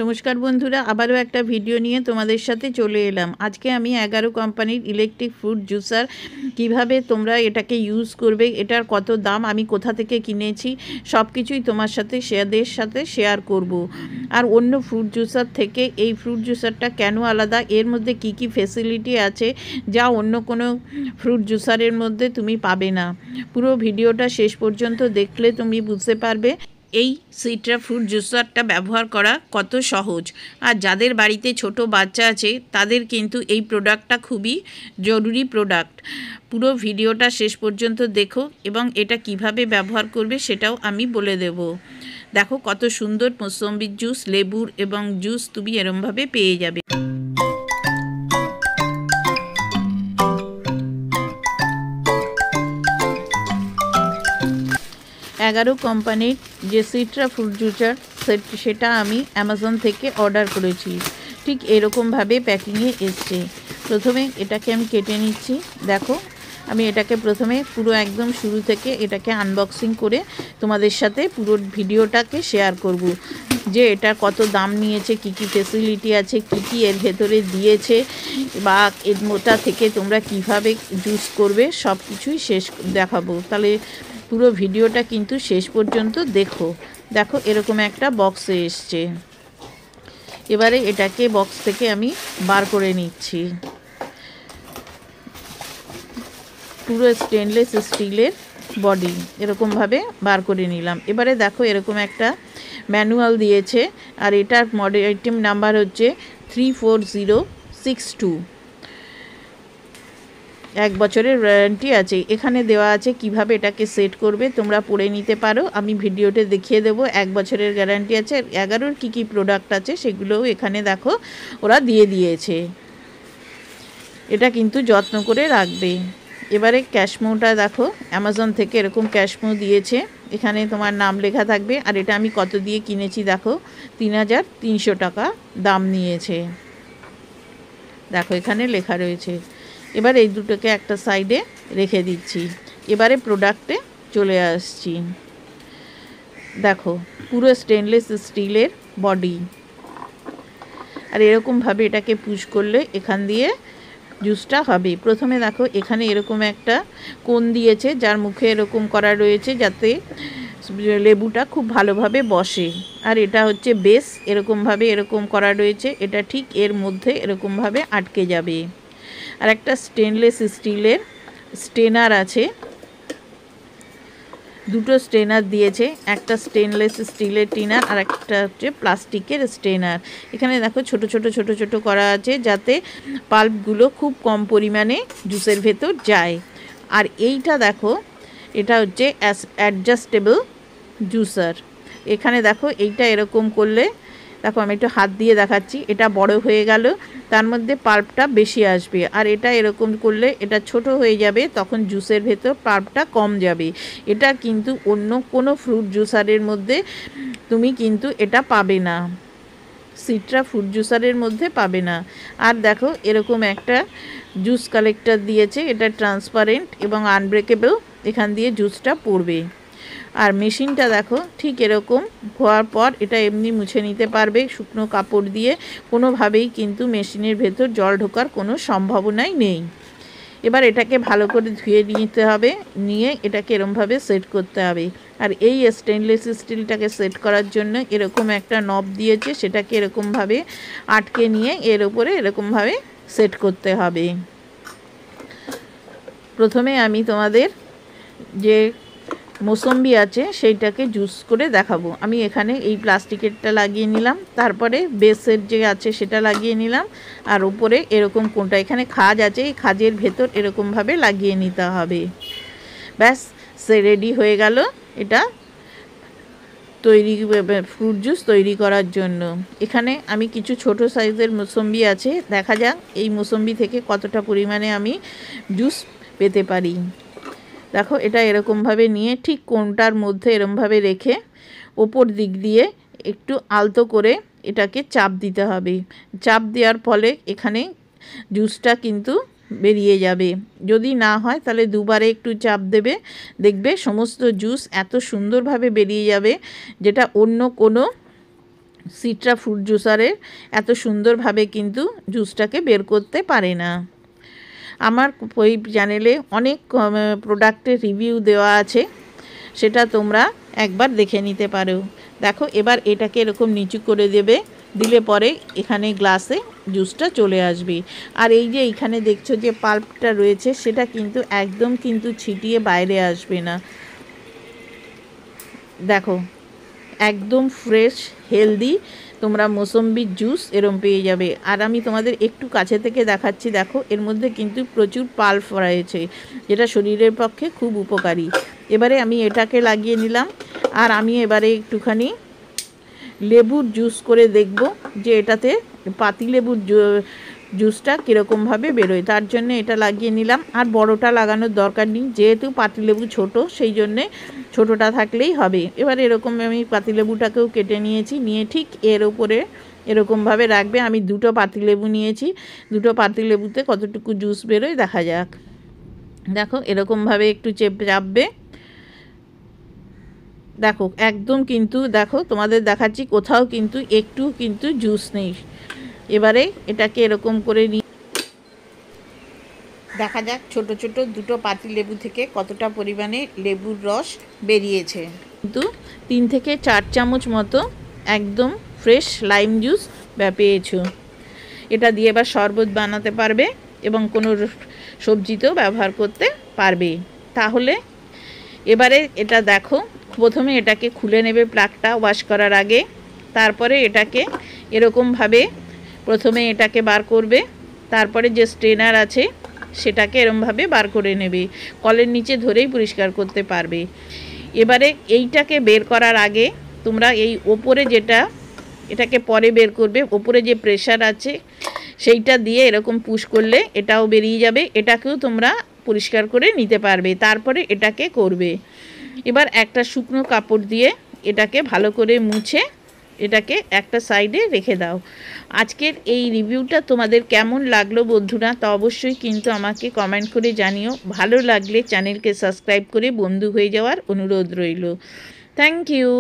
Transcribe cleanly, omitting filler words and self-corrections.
নমস্কার বন্ধুরা, আবারও একটা ভিডিও নিয়ে তোমাদের সাথে চলে এলাম। আজকে আমি 11 কোম্পানির ইলেকট্রিক ফ্রুট জুসার কিভাবে তোমরা এটাকে ইউজ করবে, এটার কত দাম, আমি কোথা থেকে কিনেছি, সব কিছুই তোমার সাথে শেয়ার করব। আর অন্য ফ্রুট জুসার থেকে এই ফ্রুট জুসারটা কেন আলাদা, এর মধ্যে কি কি ফেসিলিটি আছে যা অন্য কোনো ফ্রুট জুসারের মধ্যে তুমি পাবে না। পুরো ভিডিওটা শেষ পর্যন্ত দেখলে তুমি বুঝতে পারবে এই সিট্রা ফ্রুট জুসারটা ব্যবহার করা কত সহজ। আর যাদের বাড়িতে ছোট বাচ্চা আছে তাদের কিন্তু এই প্রোডাক্টটা খুবই জরুরি প্রোডাক্ট। পুরো ভিডিওটা শেষ পর্যন্ত দেখো এবং এটা কিভাবে ব্যবহার করবে সেটাও আমি বলে দেব। দেখো কত সুন্দর মৌসম্বির জুস, লেবুর এবং জুস তুমি এরমভাবে পেয়ে যাবে। 11 কোম্পানির যে সিট্রা ফ্রুট জুসার সেটা আমি অ্যামাজন থেকে অর্ডার করেছি। ঠিক এরকমভাবে প্যাকিংয়ে এসছে। প্রথমে এটাকে আমি কেটে নিচ্ছি। দেখো আমি এটাকে প্রথমে পুরো একদম শুরু থেকে এটাকে আনবক্সিং করে তোমাদের সাথে পুরো ভিডিওটাকে শেয়ার করব, যে এটা কত দাম নিয়েছে, কি কি ফেসিলিটি আছে, কি কি এর ভেতরে দিয়েছে, বা এর মোটা থেকে তোমরা কিভাবে জুস করবে সব কিছুই দেখাবো। তাহলে পুরো ভিডিওটা কিন্তু শেষ পর্যন্ত দেখো। দেখো এরকম একটা বক্সে এসছে। এবারে এটাকে বক্স থেকে আমি বার করে নিচ্ছি। পুরো স্টেনলেস স্টিলের বডি এরকমভাবে বার করে নিলাম। এবারে দেখো এরকম একটা ম্যানুয়াল দিয়েছে, আর এটার আইটেম নাম্বার হচ্ছে 34062। 1 বছরের ওয়ারেন্টি আছে। এখানে দেওয়া আছে কিভাবে এটাকে সেট করবে, তোমরা পড়ে নিতে পারো। আমি ভিডিওতে দেখিয়ে দেবো। 1 বছরের গ্যারান্টি আছে। 11 কি প্রোডাক্ট আছে সেগুলোও এখানে দেখো ওরা দিয়ে দিয়েছে। এটা কিন্তু যত্ন করে রাখবে। এবারে ক্যাশমোটা দেখো, অ্যামাজন থেকে এরকম ক্যাশমো দিয়েছে। এখানে তোমার নাম লেখা থাকবে। আর এটা আমি কত দিয়ে কিনেছি দেখো, 3300 টাকা দাম নিয়েছে। দেখো এখানে লেখা রয়েছে। এবার এই দুটোকে একটা সাইডে রেখে দিচ্ছি। এবারে প্রোডাক্টে চলে আসছি। দেখো পুরো স্টেনলেস স্টিলের বডি, আর এরকমভাবে এটাকে পুশ করলে এখান দিয়ে জুসটা হবে। প্রথমে দেখো এখানে এরকম একটা কোণ দিয়েছে, যার মুখে এরকম করা রয়েছে যাতে লেবুটা খুব ভালোভাবে বসে। আর এটা হচ্ছে বেস, এরকম করা রয়েছে। এটা ঠিক এর মধ্যে এরকমভাবে আটকে যাবে। আর একটা স্টেনলেস স্টিলের স্টেনার আছে, দুটো স্টেনার দিয়েছে। একটা স্টেনলেস স্টিলের টিনার আর একটা হচ্ছে প্লাস্টিকের স্টেনার। এখানে দেখো ছোট ছোট করা আছে যাতে পাল্পগুলো খুব কম পরিমাণে জুসের ভেতর যায়। আর এইটা দেখো, এটা হচ্ছে অ্যাডজাস্টেবল জুসার। এখানে দেখো এইটা এরকম করলে, দেখো আমি একটু হাত দিয়ে দেখাচ্ছি, এটা বড় হয়ে গেল, তার মধ্যে পাল্পটা বেশি আসবে। আর এটা এরকম করলে এটা ছোট হয়ে যাবে, তখন জুসের ভেতর পাল্পটা কম যাবে। এটা কিন্তু অন্য কোনো ফ্রুট জুসারের মধ্যে তুমি কিন্তু এটা পাবে না, সিট্রা ফ্রুট জুসারের মধ্যে পাবে না। আর দেখো এরকম একটা জুস কালেক্টর দিয়েছে। এটা ট্রান্সপারেন্ট এবং আনব্রেকেবল, এখান দিয়ে জুসটা পড়বে। আর মেশিনটা দেখো ঠিক এরকম হওয়ার পর এটা এমনি মুছে নিতে পারবে শুকনো কাপড় দিয়ে। কোনোভাবেই কিন্তু মেশিনের ভেতর জল ঢোকার কোনো সম্ভাবনাই নেই। এবার এটাকে ভালো করে ধুয়ে নিতে হবে, নিয়ে এটাকে এরমভাবে সেট করতে হবে। আর এই স্টেনলেস স্টিলটাকে সেট করার জন্য এরকম একটা নব দিয়েছে, সেটাকে এরকমভাবে আটকে নিয়ে এর উপরে এরকমভাবে সেট করতে হবে। প্রথমে আমি তোমাদের যে মৌসম্বি আছে সেইটাকে জুস করে দেখাবো। আমি এখানে এই প্লাস্টিকেরটা লাগিয়ে নিলাম, তারপরে বেসের যে আছে সেটা লাগিয়ে নিলাম, আর উপরে এরকম কোনটা এখানে খাজ আছে, এই খাজের ভেতর এরকমভাবে লাগিয়ে নিতে হবে। ব্যাস সে রেডি হয়ে গেল এটা তৈরি, ফ্রুট জুস তৈরি করার জন্য। এখানে আমি কিছু ছোট সাইজের মৌসম্বি আছে, দেখা যাক এই মৌসম্বি থেকে কতটা পরিমাণে আমি জুস পেতে পারি। দেখো এটা এরকমভাবে নিয়ে ঠিক কোণটার মধ্যে এরমভাবে রেখে ওপর দিক দিয়ে একটু আলতো করে এটাকে চাপ দিতে হবে। চাপ দেওয়ার ফলে এখানে জুসটা কিন্তু বেরিয়ে যাবে। যদি না হয় তাহলে দুবারে একটু চাপ দেবে, দেখবে সমস্ত জুস এত সুন্দরভাবে বেরিয়ে যাবে যেটা অন্য কোনো সিট্রা ফ্রুট জুসারের এত সুন্দরভাবে কিন্তু জুসটাকে বের করতে পারে না। আমার ওই চ্যানেলে অনেক প্রোডাক্টের রিভিউ দেওয়া আছে, সেটা তোমরা একবার দেখে নিতে পারো। দেখো এবার এটাকে এরকম নিচু করে দেবে, দিলে পরে এখানে গ্লাসে জুসটা চলে আসবে। আর এই যে এইখানে দেখছো যে পাল্পটা রয়েছে সেটা কিন্তু একদম কিন্তু ছিটিয়ে বাইরে আসবে না। দেখো একদম ফ্রেশ হেলদি তোমরা মৌসম্বির জুস এরম পেয়ে যাবে। আর আমি তোমাদের একটু কাছে থেকে দেখাচ্ছি, দেখো এর মধ্যে কিন্তু প্রচুর পাল্প রয়েছে, যেটা শরীরের পক্ষে খুব উপকারী। এবারে আমি এটাকে লাগিয়ে নিলাম, আর আমি এবারে একটুখানি লেবুর জুস করে দেখব যে এটাতে পাতিলেবুর জুসটা কীরকমভাবে বেরোয়, তার জন্য এটা লাগিয়ে নিলাম। আর বড়টা লাগানোর দরকার নেই, যেহেতু পাতিলেবু ছোট সেই জন্যে ছোটোটা থাকলেই হবে। এবার এরকম আমি পাতিলেবুটাকেও কেটে নিয়েছি, নিয়ে ঠিক এর ওপরে এরকমভাবে রাখবে। আমি দুটো পাতিলেবু নিয়েছি, দুটো পাতিলেবুতে কতটুকু জুস বেরোয় দেখা যাক। দেখো এরকমভাবে একটু চাপবে, দেখো একদম কিন্তু দেখো তোমাদের দেখাচ্ছি কোথাও কিন্তু একটু কিন্তু জুস নেই। এবারে এটাকে এরকম করে দেখা যাক ছোট ছোট দুটো পাতিলেবু থেকে কতটা পরিমাণে লেবুর রস বেরিয়েছে। কিন্তু 3 থেকে 4 চামচ মতো একদম ফ্রেশ লাইম জুস পেয়েছো। এটা দিয়ে এবার শরবত বানাতে পারবে এবং কোনো সবজিতেও ব্যবহার করতে পারবে। তাহলে এবারে এটা দেখো, প্রথমে এটাকে খুলে নেবে প্লাগটা ওয়াশ করার আগে, তারপরে এটাকে এরকমভাবে প্রথমে এটাকে বার করবে, তারপরে যে স্ট্রেনার আছে সেটাকে এরমভাবে বার করে নেবে, কলের নিচে ধরেই পরিষ্কার করতে পারবে। এবারে এইটাকে বের করার আগে তোমরা এই ওপরে যেটা, এটাকে পরে বের করবে, ওপরে যে প্রেশার আছে সেইটা দিয়ে এরকম পুশ করলে এটাও বেরিয়ে যাবে, এটাকেও তোমরা পরিষ্কার করে নিতে পারবে। তারপরে এটাকে করবে, এবার একটা শুকনো কাপড় দিয়ে এটাকে ভালো করে মুছে এটাকে একটা সাইডে রেখে দাও। আজকের এই রিভিউটা তোমাদের কেমন লাগলো বন্ধুরা, তা অবশ্যই কিন্তু আমাকে কমেন্ট করে জানিও। ভালো লাগলে চ্যানেলকে সাবস্ক্রাইব করে বন্ধু হয়ে যাওয়ার অনুরোধ রইল। Thank you.